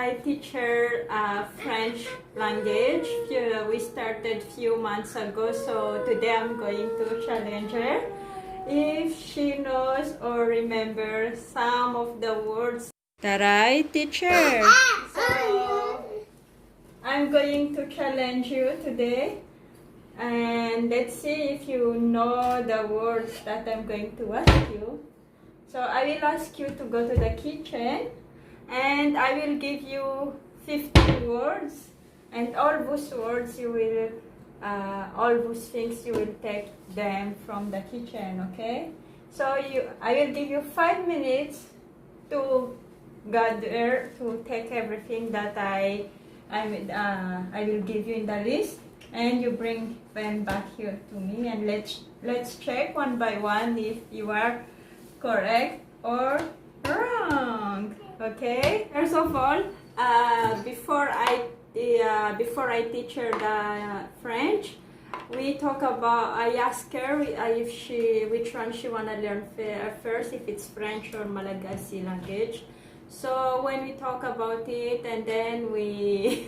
I teach her French language. We started few months ago, so today I'm going to challenge her if she knows or remembers some of the words that I teach her. So I'm going to challenge you today, and let's see if you know the words that I'm going to ask you. So I will ask you to go to the kitchen, and I will give you 50 words, and all those words you will, all those things you will take them from the kitchen, okay? So I will give you 5 minutes to gather, to take everything that I will give you in the list, and you bring them back here to me, and let's check one by one if you are correct or wrong. Okay. First of all, before I teach her the French, we talk about. I ask her if which one she wanna learn first, if it's French or Malagasy language. So when we talk about it, and then we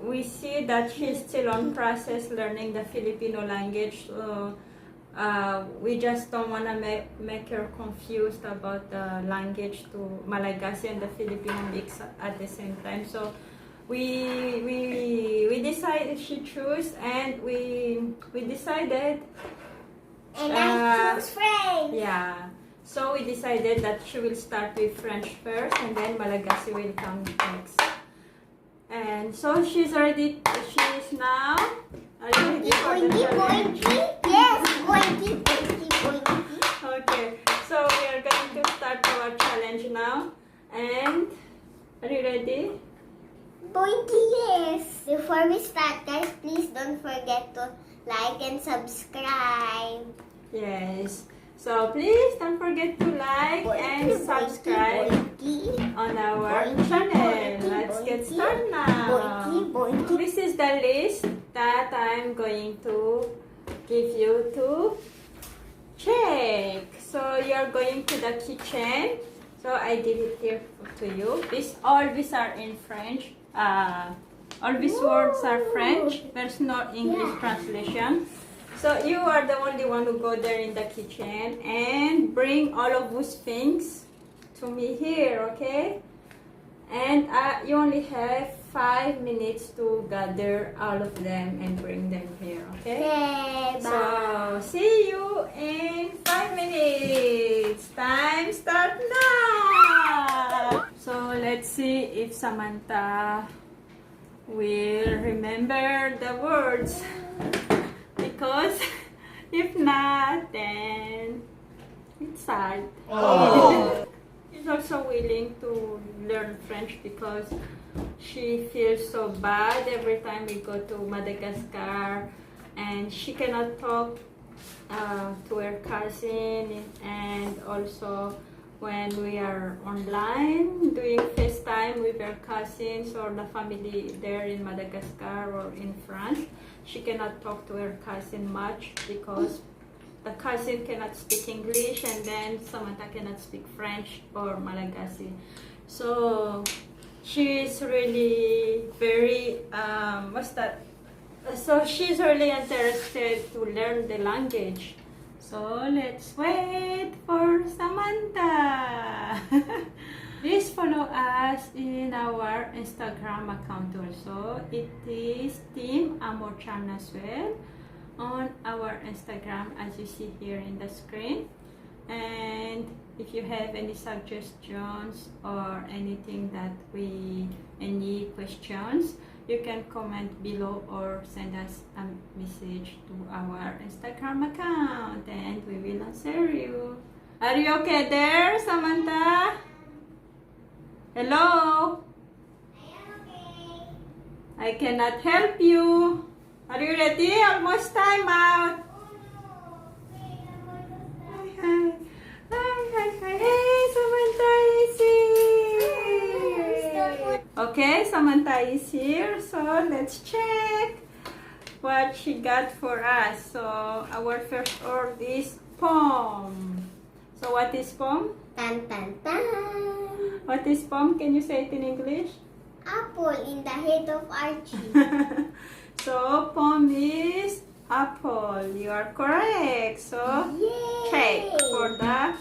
we see that she's still on process learning the Filipino language. So we just don't want to make her confused about the language to Malagasy and the Filipino mix at the same time. So we decided, she chose, and we decided. And I choose French. Yeah. So we decided that she will start with French first, and then Malagasy will come next. And so she's now. Are you ready for the challenge? Yes, pointy. Okay, so we are going to start our challenge now. And are you ready? Pointy, yes. Before we start, guys, please don't forget to like and subscribe. Yes. So please don't forget to like and subscribe on our channel. Let's get started now. This is the list that I'm going to give you to check. So you're going to the kitchen. So I give it here to you. All these are in French. All these words are French. There's no English translation. So you are the only one who go there in the kitchen and bring all of those things to me here, okay? And you only have 5 minutes to gather all of them and bring them here, okay? Okay, bye. So see you in 5 minutes. Time start now. So let's see if Samantha will remember the words. Because if not, then it's hard. Oh. She's also willing to learn French because she feels so bad every time we go to Madagascar, and she cannot talk to her cousin, and also when we are online doing FaceTime with her cousins or the family there in Madagascar or in France, she cannot talk to her cousin much because the cousin cannot speak English, and then Samantha cannot speak French or Malagasy. So she's really very so she's really interested to learn the language. So let's wait for Samantha. Please follow us in our Instagram account also. It is Team Amorchan as well on our Instagram, as you see here in the screen. And if you have any suggestions or anything any questions, you can comment below or send us a message to our Instagram account, and we will answer you. Are you okay there, Samantha? Hello? I am okay. I cannot help you. Are you ready? Almost time out. Oh no. Wait, I'm almost done. Hi. Hey, Samantha is here. Okay, Samantha is here. So let's check what she got for us. So our first word is poem. So what is pom? Tan tan tan. What is pom? Can you say it in English? Apple in the head of Archie. So pom is apple. You are correct. So Yay! check for the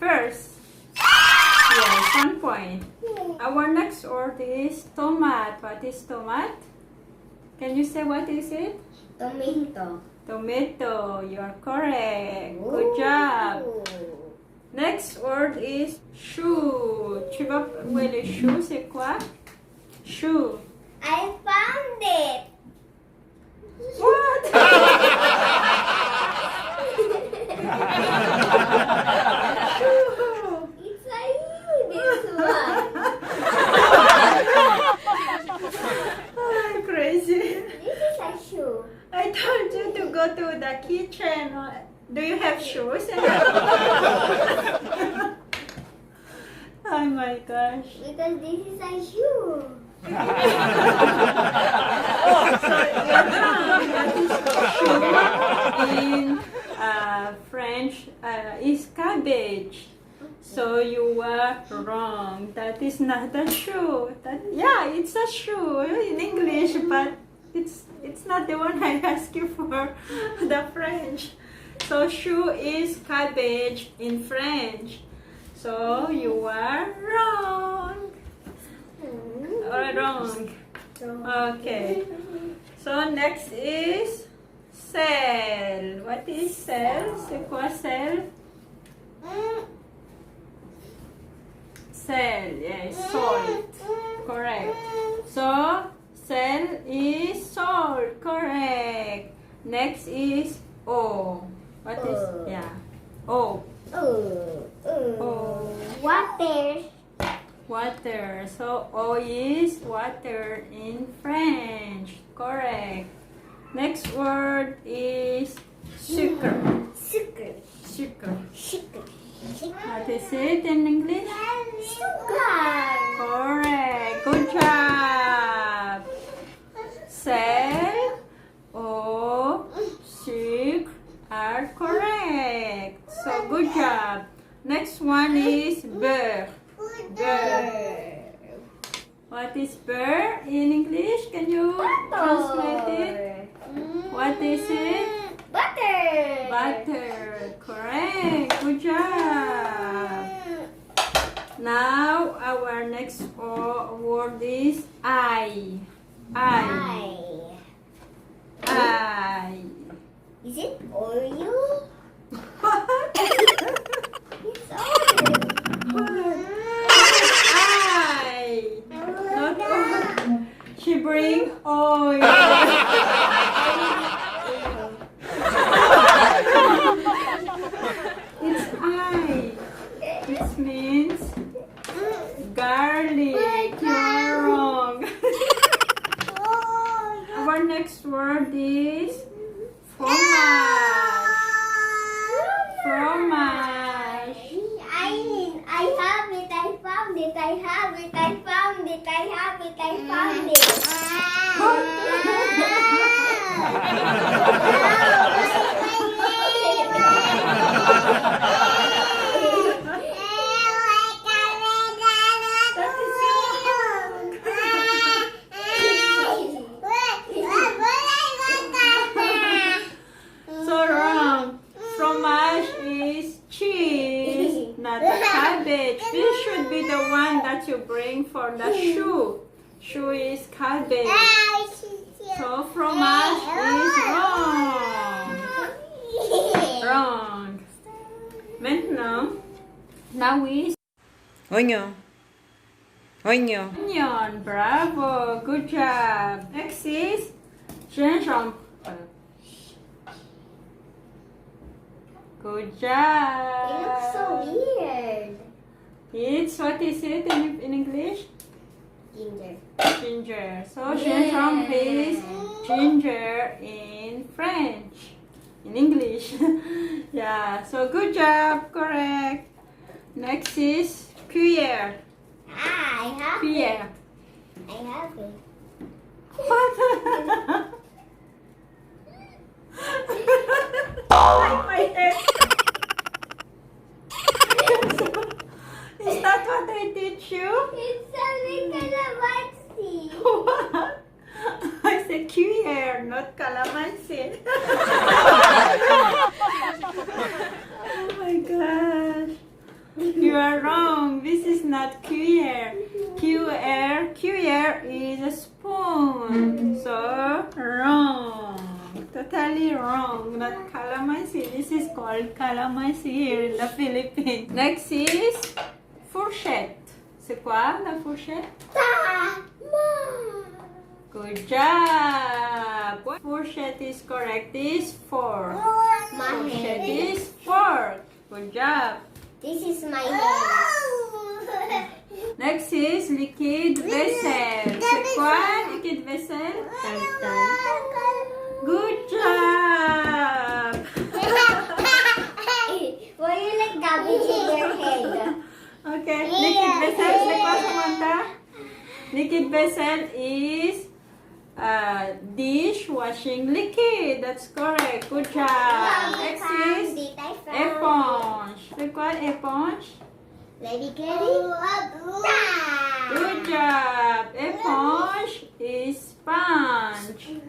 first. Yes, 1 point. Yay. Our next word is tomat. What is tomat? Can you say what is it? Tomato. Tomato. You are correct. Good job. Next word is shoe. Tu vas où est le shoe? C'est quoi? Shoe. I found it. What? Shoe. It's a you, this one. I'm crazy. This is a shoe. I told you to go to the kitchen. Do you have shoes? Oh my gosh. Because this is a shoe. So you're wrong. That is shoe in French is cabbage. So you were wrong. That is not a shoe. Yeah, it's a shoe in English, but it's not the one I asked you for, the French. So shoe is cabbage in French. So you are wrong. Wrong. Okay. So next is sel. What is sel? C'est quoi sel? Sel, yes, salt. Correct. So sel is salt. Correct. Next is O. What is, yeah, O. Water. Water. So O is water in French. Correct. Next word is sugar. Sugar. Sugar. Sugar. What is it in English? Sugar. Correct. Good job. Sel, O, sugar are correct. So good job. Next one is beurre. Beurre. What is beurre in English? Can you translate it? What is it? Butter. Butter. Correct. Good job. Now our next word is I. I. I. Is it Oreo? What? It's Oreo. I. Not oil. She bring oil. It's I. It means garlic. You're wrong. Our next word is fromage. Fromage. I have it, I found it, I have it, I found it, I have it, I found it. So wrong. Fromage is cheese, not a cabbage. This should be the one that you bring for the shoe. Shoe is cabbage. So fromage is wrong. Wrong. Maintenant, now we Oignon. Oignon. onion. Bravo. Good job. Next is gingembre. Good It job. looks so weird. It's, what is it in English? Ginger. Ginger. So gingembre is ginger in French. In English. Yeah. So good job. Correct. Next is cuillère. I have it. Cuillère. I have it. What? Like my head. called calamansi here in the Philippines. Next is fourchette. C'est quoi la fourchette? Good job. Fourchette is correct. Is fork. Fourchette is fork. Good job. This is my hand. Next is liquid vessel. C'est quoi liquid vessel? Good job. Why you like damaging your head? Okay, liquid vessel. C'est quoi, Samantha? Liquid vessel is dishwashing liquid. That's correct. Good job. Next is éponge. C'est quoi éponge? Lady Kelly. Good job. Éponge is sponge.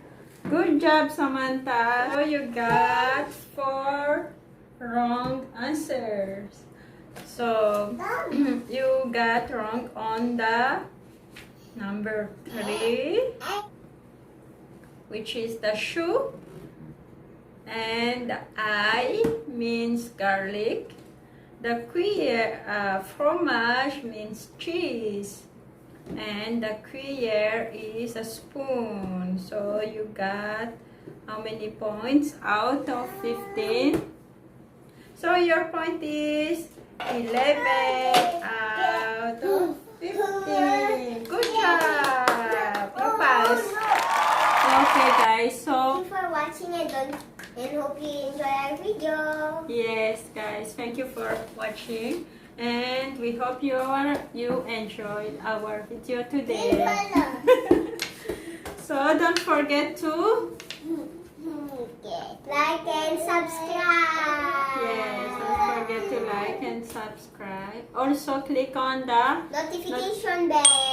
Good job, Samantha. So you got 4 wrong answers. So you got wrong on the number 3, which is the shoe, and the I means garlic. The cuillère, fromage means cheese, and the cuillère is a spoon. So you got how many points out of 15? So your point is 11 out of 15. Good job! You pass. Okay guys, so Thank you for watching and hope you enjoy our video. yes guys, thank you for watching, and we hope you enjoyed our video today. So don't forget to Like and subscribe. yes, don't forget to like and subscribe. Also click on the Notification bell.